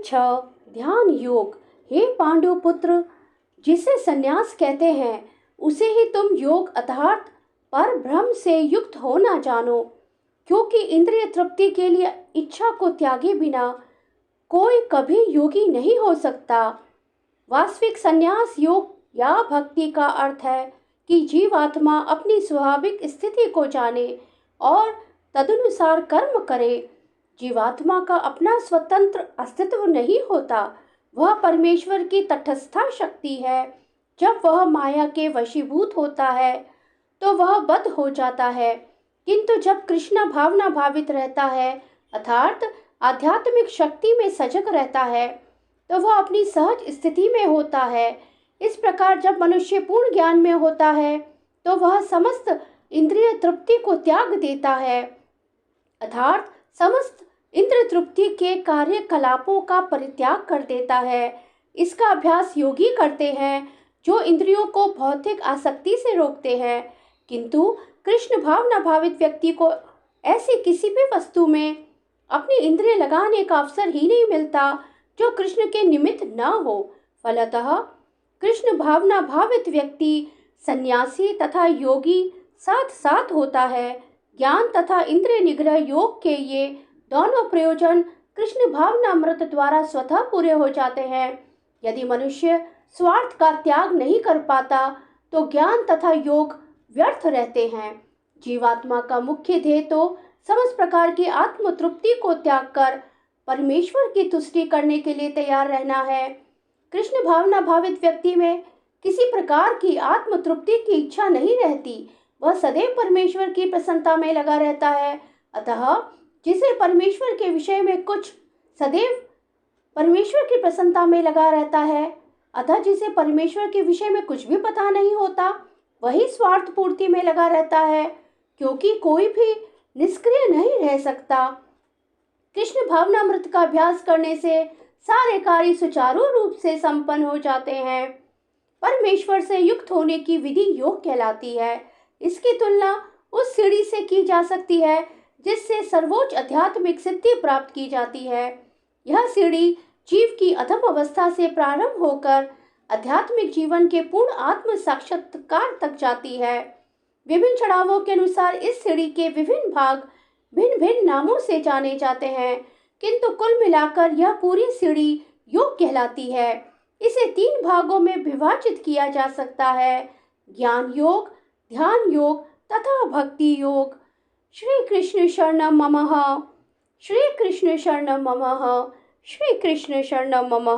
6 ध्यान योग। हे पांडु पुत्र, जिसे संन्यास कहते हैं उसे ही तुम योग अर्थात पर ब्रह्म से युक्त होना जानो, क्योंकि इंद्रिय तृप्ति के लिए इच्छा को त्यागे बिना कोई कभी योगी नहीं हो सकता। वास्तविक संन्यास योग या भक्ति का अर्थ है कि जीवात्मा अपनी स्वाभाविक स्थिति को जाने और तदनुसार कर्म करे। जीवात्मा का अपना स्वतंत्र अस्तित्व नहीं होता, वह परमेश्वर की तटस्था शक्ति है। जब वह माया के वशीभूत होता है तो वह बद्ध हो जाता है, किंतु जब कृष्ण भावना भावित रहता है अर्थात आध्यात्मिक शक्ति में सजग रहता है तो वह अपनी सहज स्थिति में होता है। इस प्रकार जब मनुष्य पूर्ण ज्ञान में होता है तो वह समस्त इंद्रिय तृप्ति को त्याग देता है अर्थात समस्त इंद्रिय तृप्ति के कार्यकलापों का परित्याग कर देता है। इसका अभ्यास योगी करते हैं जो इंद्रियों को भौतिक आसक्ति से रोकते हैं, किंतु कृष्ण भावना भावित व्यक्ति को ऐसी किसी भी वस्तु में अपनी इंद्रिय लगाने का अवसर ही नहीं मिलता जो कृष्ण के निमित्त न हो। फलतः कृष्ण भावना भावित व्यक्ति सन्यासी तथा योगी साथ साथ होता है। ज्ञान तथा इंद्रिय निग्रह योग के ये दोनों प्रयोजन कृष्ण भावनामृत द्वारा स्वतः पूरे हो जाते हैं। यदि मनुष्य स्वार्थ का त्याग नहीं कर पाता तो ज्ञान तथा योग व्यर्थ रहते हैं। जीवात्मा का मुख्य ध्येय तो समस्त प्रकार की आत्म तृप्ति को त्याग कर परमेश्वर की तुष्टि करने के लिए तैयार रहना है। कृष्ण भावना भावित व्यक्ति में किसी प्रकार की आत्म तृप्ति की इच्छा नहीं रहती, वह सदैव परमेश्वर की प्रसन्नता में लगा रहता है। अतः जिसे परमेश्वर के विषय में कुछ सदैव परमेश्वर की प्रसन्नता में लगा रहता है, अतः जिसे परमेश्वर के विषय में कुछ भी पता नहीं होता वही स्वार्थ पूर्ति में लगा रहता है, क्योंकि कोई भी निष्क्रिय नहीं रह सकता। कृष्ण भावनामृत का अभ्यास करने से सारे कार्य सुचारू रूप से संपन्न हो जाते हैं। परमेश्वर से युक्त होने की विधि योग कहलाती है। इसकी तुलना उस सीढ़ी से की जा सकती है जिससे सर्वोच्च आध्यात्मिक सिद्धि प्राप्त की जाती है। यह सीढ़ी जीव की अधम अवस्था से प्रारंभ होकर आध्यात्मिक जीवन के पूर्ण आत्म साक्षात्कार तक जाती है। विभिन्न चढ़ावों के अनुसार इस सीढ़ी के विभिन्न भाग भिन्न भिन्न नामों से जाने जाते हैं, किंतु कुल मिलाकर यह पूरी सीढ़ी योग कहलाती है। इसे 3 भागों में विभाजित किया जा सकता है: ज्ञान योग, ध्यान योग तथा भक्ति योग। श्री कृष्ण शरणं मम। श्री कृष्ण शरणं मम। श्री कृष्ण शरणं मम।